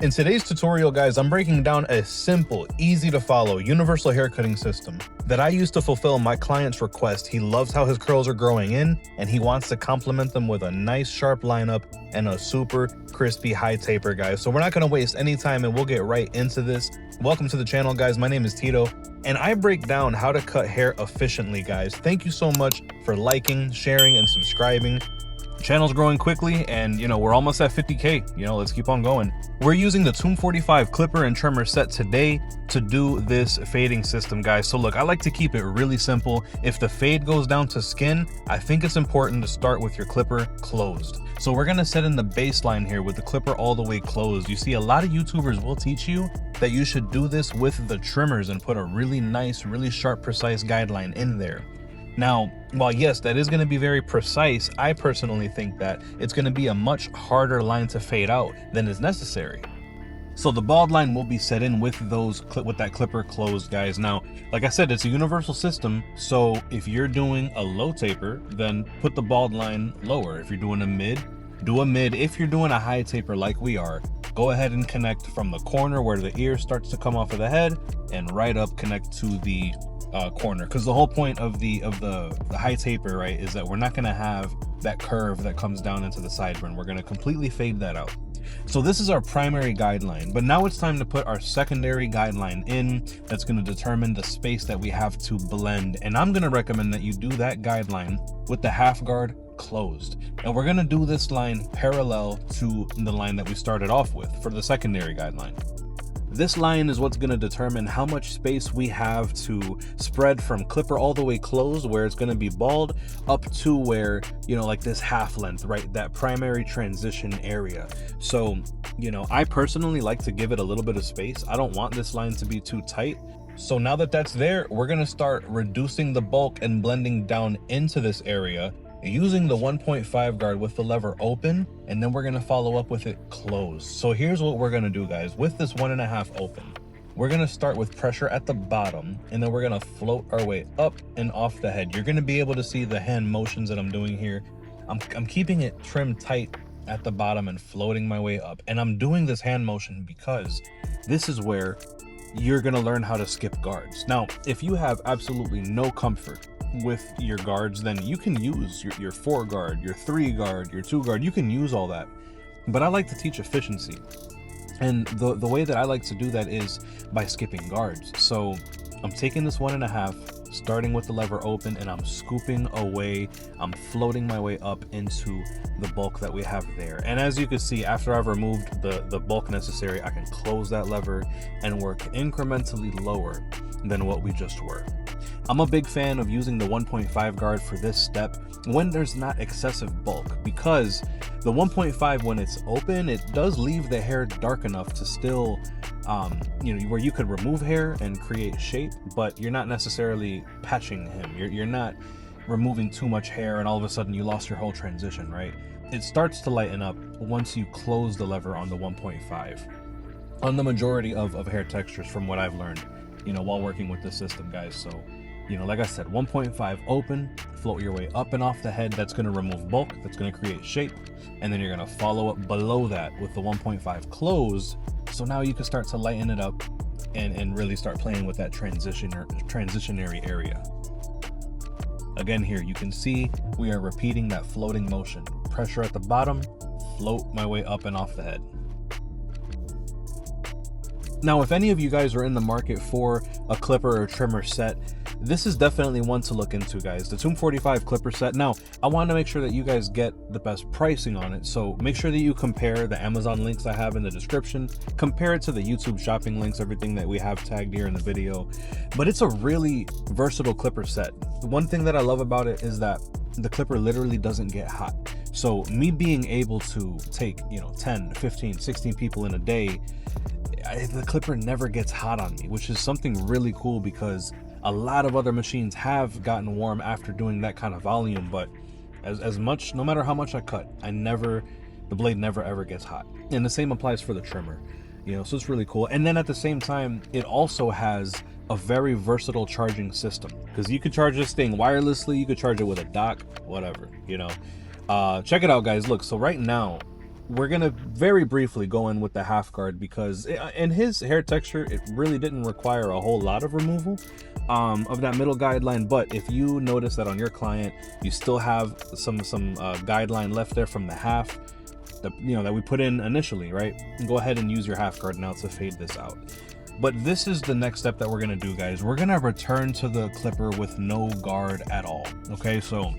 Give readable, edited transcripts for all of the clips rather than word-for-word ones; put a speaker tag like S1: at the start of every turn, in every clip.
S1: In today's tutorial, guys, I'm breaking down a simple, easy to follow, universal hair cutting system that I use to fulfill my client's request. He loves how his curls are growing in, and he wants to complement them with a nice sharp lineup and a super crispy high taper, guys. So we're not gonna waste any time and we'll get right into this. Welcome to the channel, guys. My name is Tito, and I break down how to cut hair efficiently, guys. Thank you so much for liking, sharing, and subscribing. Channel's growing quickly, and we're almost at 50K. Let's keep on going. We're using the Tomb 45 clipper and trimmer set today to do this fading system, guys. So look, I like to keep it really simple. If the fade goes down to skin, I think it's important to start with your clipper closed. So we're gonna set in the baseline here with the clipper all the way closed. You see, a lot of YouTubers will teach you that you should do this with the trimmers and put a really nice, really sharp, precise guideline in there. Now, while yes, that is going to be very precise, I personally think that it's going to be a much harder line to fade out than is necessary. So the bald line will be set in with that clipper closed, guys. Now, like I said, it's a universal system. So if you're doing a low taper, then put the bald line lower. If you're doing a mid, do a mid. If you're doing a high taper like we are, go ahead and connect from the corner where the ear starts to come off of the head and right up connect to the corner, because the whole point of the high taper, right, is that we're not going to have that curve that comes down into the sideburn. We're going to completely fade that out. So this is our primary guideline, but now it's time to put our secondary guideline in. That's going to determine the space that we have to blend, and I'm going to recommend that you do that guideline with the half guard closed. And we're going to do this line parallel to the line that we started off with for the secondary guideline. This line is what's going to determine how much space we have to spread from clipper all the way closed, where it's going to be bald, up to where, like this half length, right? That primary transition area. So, I personally like to give it a little bit of space. I don't want this line to be too tight. So now that that's there, we're going to start reducing the bulk and blending down into this area using the 1.5 guard with the lever open, and then we're going to follow up with it closed. So here's what we're going to do, guys. With this 1.5 open, we're going to start with pressure at the bottom, and then we're going to float our way up and off the head. You're going to be able to see the hand motions that I'm doing here. I'm keeping it trimmed tight at the bottom and floating my way up, and I'm doing this hand motion because this is where you're going to learn how to skip guards. Now, if you have absolutely no comfort with your guards, then you can use your 4 guard, your 3 guard, your 2 guard. You can use all that, but I like to teach efficiency, and the way that I like to do that is by skipping guards. So I'm taking this 1.5, starting with the lever open, and I'm scooping away. I'm floating my way up into the bulk that we have there. And as you can see, after I've removed the bulk necessary, I can close that lever and work incrementally lower than what we just were. I'm a big fan of using the 1.5 guard for this step when there's not excessive bulk, because the 1.5, when it's open, it does leave the hair dark enough to still, where you could remove hair and create shape, but you're not necessarily patching him. You're not removing too much hair and all of a sudden you lost your whole transition, right? It starts to lighten up once you close the lever on the 1.5 on the majority of hair textures, from what I've learned, while working with this system, guys. So, like I said, 1.5 open, float your way up and off the head. That's going to remove bulk, that's going to create shape, and then you're going to follow up below that with the 1.5 closed. So now you can start to lighten it up and really start playing with that transitionary area. Again, here you can see we are repeating that floating motion. Pressure at the bottom, float my way up and off the head. Now, if any of you guys are in the market for a clipper or trimmer set, this is definitely one to look into, guys. The Tomb 45 clipper set. Now, I want to make sure that you guys get the best pricing on it, so make sure that you compare the Amazon links I have in the description, compare it to the YouTube shopping links, everything that we have tagged here in the video. But it's a really versatile clipper set. One thing that I love about it is that the clipper literally doesn't get hot. So me being able to take 10, 15, 16 people in a day, the clipper never gets hot on me, which is something really cool, because a lot of other machines have gotten warm after doing that kind of volume, but as much, no matter how much I cut, the blade never ever gets hot. And the same applies for the trimmer, so it's really cool. And then at the same time, it also has a very versatile charging system, because you could charge this thing wirelessly, you could charge it with a dock, whatever. Check it out, guys. Look, so right now we're gonna very briefly go in with the half guard because in his hair texture, it really didn't require a whole lot of removal of that middle guideline. But if you notice that on your client, you still have some guideline left there from the half, that we put in initially, right? Go ahead and use your half guard now to fade this out. But this is the next step that we're gonna do, guys. We're gonna return to the clipper with no guard at all. Okay, so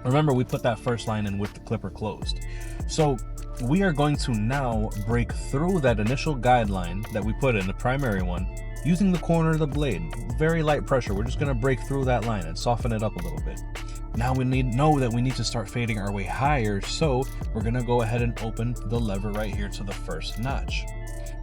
S1: remember we put that first line in with the clipper closed. So we are going to now break through that initial guideline that we put in, the primary one, using the corner of the blade. Very light pressure. We're just gonna break through that line and soften it up a little bit. Now we know that we need to start fading our way higher, so we're gonna go ahead and open the lever right here to the first notch.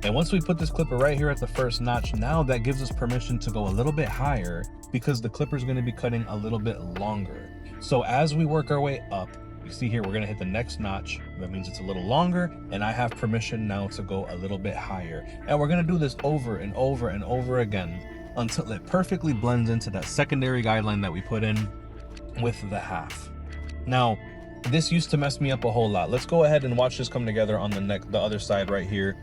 S1: And once we put this clipper right here at the first notch, now that gives us permission to go a little bit higher because the clipper is going to be cutting a little bit longer. So as we work our way up, you see here, we're going to hit the next notch. That means it's a little longer, and I have permission now to go a little bit higher. And we're going to do this over and over and over again until it perfectly blends into that secondary guideline that we put in with the half. Now, this used to mess me up a whole lot. Let's go ahead and watch this come together on the other side right here.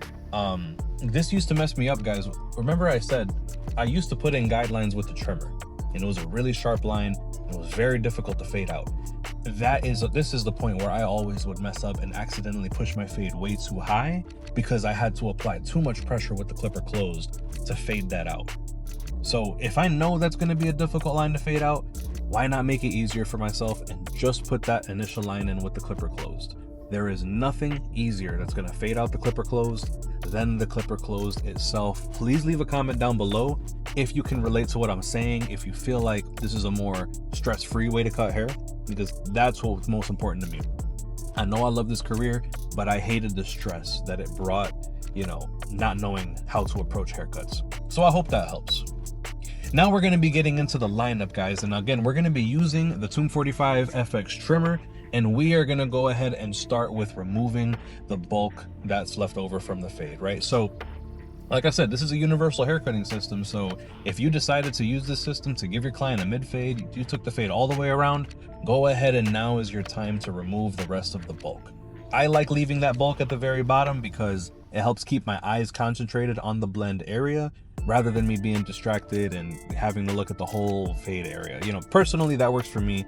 S1: This used to mess me up, guys. Remember I said I used to put in guidelines with the trimmer, and it was a really sharp line. It was very difficult to fade out. This is the point where I always would mess up and accidentally push my fade way too high because I had to apply too much pressure with the clipper closed to fade that out. So if I know that's going to be a difficult line to fade out, why not make it easier for myself and just put that initial line in with the clipper closed? There is nothing easier that's going to fade out the clipper closed than the clipper closed itself. Please leave a comment down below if you can relate to what I'm saying, if you feel like this is a more stress-free way to cut hair, because that's what's most important to me. I know I love this career, but I hated the stress that it brought, not knowing how to approach haircuts. So I hope that helps. Now we're going to be getting into the lineup, guys, and again, we're going to be using the Tomb 45 FX trimmer. And we are going to go ahead and start with removing the bulk that's left over from the fade, right? So like I said, this is a universal haircutting system. So if you decided to use this system to give your client a mid fade, you took the fade all the way around, go ahead and now is your time to remove the rest of the bulk. I like leaving that bulk at the very bottom because it helps keep my eyes concentrated on the blend area rather than me being distracted and having to look at the whole fade area. Personally, that works for me.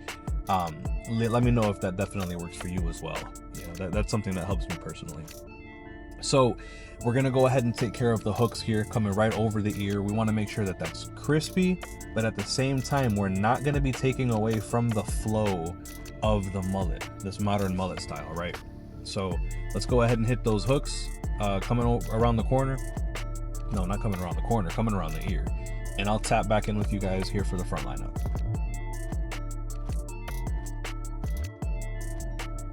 S1: Let me know if that definitely works for you as well. That's something that helps me personally. So we're going to go ahead and take care of the hooks here coming right over the ear. We want to make sure that that's crispy, but at the same time, we're not going to be taking away from the flow of the mullet, this modern mullet style, right? So let's go ahead and hit those hooks coming around the corner. No, not coming around the corner, coming around the ear. And I'll tap back in with you guys here for the front lineup.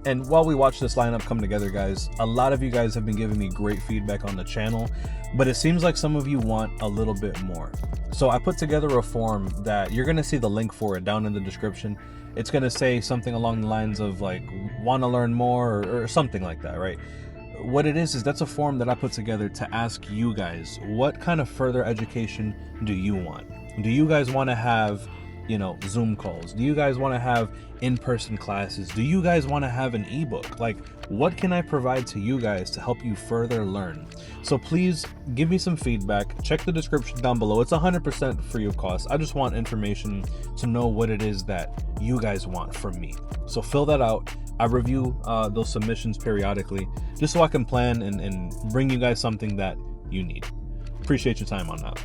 S1: And while we watch this lineup come together, guys, a lot of you guys have been giving me great feedback on the channel, but it seems like some of you want a little bit more. So I put together a form that you're going to see the link for it down in the description. It's going to say something along the lines of like, want to learn more or something like that, right? What it is that's a form that I put together to ask you guys, what kind of further education do you want? Do you guys want to have, Zoom calls? Do you guys want to have in-person classes? Do you guys want to have an ebook? Like, what can I provide to you guys to help you further learn? So please give me some feedback. Check the description down below. It's 100% free of cost. I just want information to know what it is that you guys want from me. So fill that out. I review those submissions periodically just so I can plan and bring you guys something that you need. Appreciate your time on that.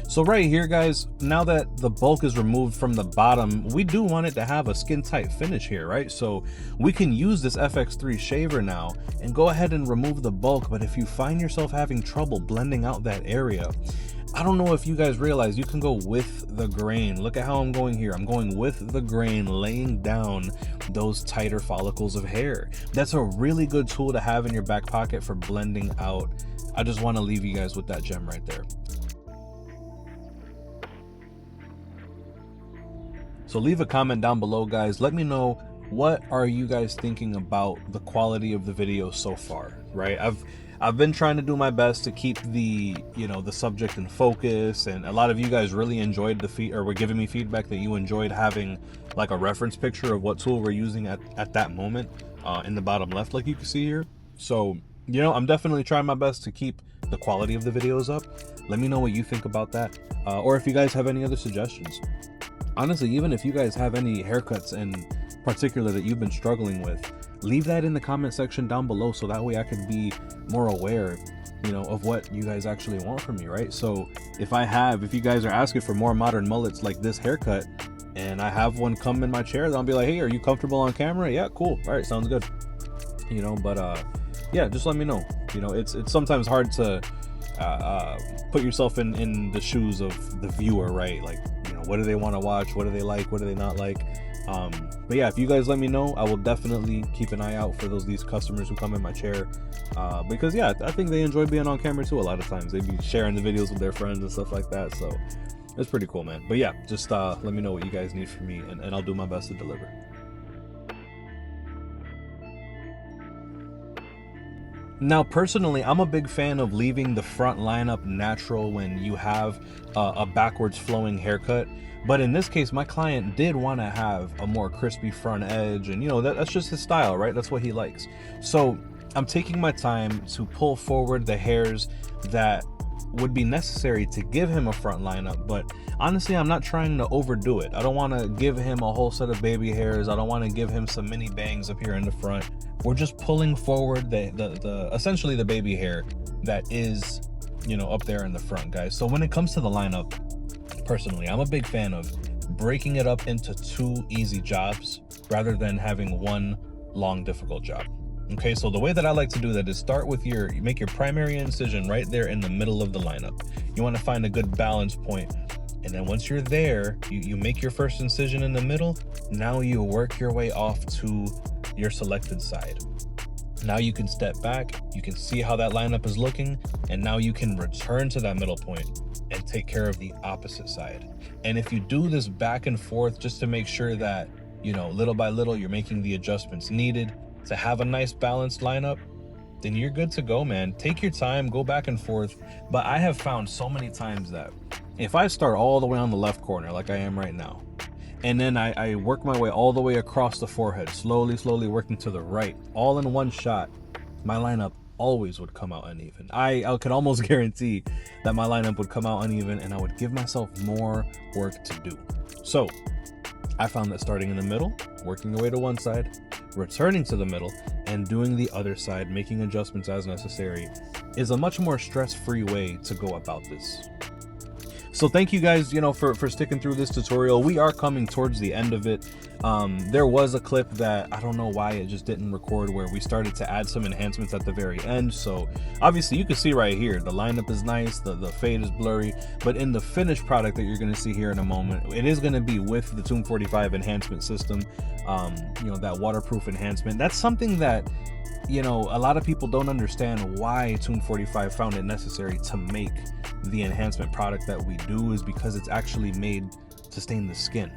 S1: So right here, guys, now that the bulk is removed from the bottom, we do want it to have a skin tight finish here, right? So we can use this FX3 shaver now and go ahead and remove the bulk. But if you find yourself having trouble blending out that area, I don't know if you guys realize you can go with the grain. Look at how I'm going here. I'm going with the grain, laying down those tighter follicles of hair. That's a really good tool to have in your back pocket for blending out. I just want to leave you guys with that gem right there. So leave a comment down below, guys. Let me know, what are you guys thinking about the quality of the video so far, right? I've been trying to do my best to keep the, the subject in focus, and a lot of you guys really enjoyed the or were giving me feedback that you enjoyed having like a reference picture of what tool we're using at that moment in the bottom left, like you can see here. So, I'm definitely trying my best to keep the quality of the videos up. Let me know what you think about that, or if you guys have any other suggestions. Honestly, even if you guys have any haircuts in particular that you've been struggling with, leave that in the comment section down below, so that way I can be more aware, of what you guys actually want from me, right? So if you guys are asking for more modern mullets like this haircut, and I have one come in my chair, then I'll be like, hey, are you comfortable on camera? Yeah, cool. All right, sounds good. But yeah, just let me know. It's sometimes hard to put yourself in the shoes of the viewer, right? Like, what do they want to watch? What do they like? What do they not like? But yeah, if you guys let me know, I will definitely keep an eye out for these customers who come in my chair, because yeah, I think they enjoy being on camera too. A lot of times they be sharing the videos with their friends and stuff like that, so it's pretty cool, man. But yeah, just let me know what you guys need from me, and I'll do my best to deliver. Now, personally, I'm a big fan of leaving the front lineup natural when you have a backwards flowing haircut. But in this case, my client did want to have a more crispy front edge, and that's just his style, right? That's what he likes. So I'm taking my time to pull forward the hairs that would be necessary to give him a front lineup, but honestly, I'm not trying to overdo it. I don't want to give him a whole set of baby hairs. I don't want to give him some mini bangs up here in the front. We're just pulling forward the essentially the baby hair that is, up there in the front, guys. So when it comes to the lineup, personally, I'm a big fan of breaking it up into 2 easy jobs rather than having one long, difficult job. Okay, so the way that I like to do that is start with you make your primary incision right there in the middle of the lineup. You want to find a good balance point. And then once you're there, you make your first incision in the middle. Now you work your way off to your selected side. Now you can step back, you can see how that lineup is looking, and now you can return to that middle point and take care of the opposite side. And if you do this back and forth just to make sure that, little by little, you're making the adjustments needed to have a nice balanced lineup, then you're good to go, man. Take your time, go back and forth. But I have found so many times that if I start all the way on the left corner like I am right now, and then I work my way all the way across the forehead, slowly working to the right, all in one shot, my lineup always would come out uneven. I could almost guarantee that my lineup would come out uneven, and I would give myself more work to do. So I found that starting in the middle, working your way to one side, returning to the middle, and doing the other side, making adjustments as necessary, is a much more stress-free way to go about this. So thank you guys, for sticking through this tutorial. We are coming towards the end of it. There was a clip that I don't know why it just didn't record, where we started to add some enhancements at the very end. So obviously you can see right here, the lineup is nice, the fade is blurry, but in the finished product that you're going to see here in a moment, it is going to be with the Tomb 45 enhancement system, that waterproof enhancement. That's something that, a lot of people don't understand why Tomb 45 found it necessary to make the enhancement product that we do, is because it's actually made to stain the skin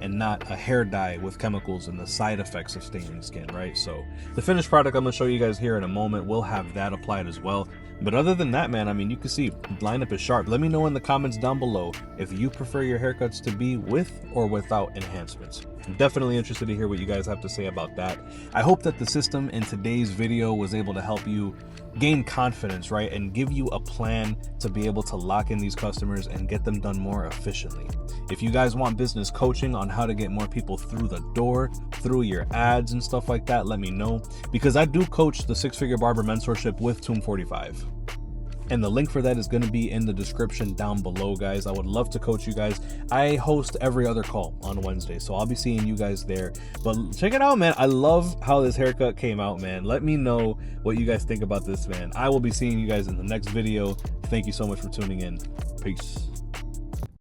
S1: and not a hair dye with chemicals and the side effects of staining skin, right? So the finished product I'm going to show you guys here in a moment will have that applied as well. But other than that, man, I mean, you can see lineup is sharp. Let me know in the comments down below if you prefer your haircuts to be with or without enhancements. I'm definitely interested to hear what you guys have to say about that. I hope that the system in today's video was able to help you gain confidence, right? And give you a plan to be able to lock in these customers and get them done more efficiently. If you guys want business coaching on how to get more people through the door, through your ads and stuff like that, let me know, because I do coach the 6-Figure Barber Mentorship with Tomb 45. And the link for that is going to be in the description down below, guys. I would love to coach you guys. I host every other call on Wednesday, so I'll be seeing you guys there. But check it out, man. I love how this haircut came out, man. Let me know what you guys think about this, man. I will be seeing you guys in the next video. Thank you so much for tuning in. Peace.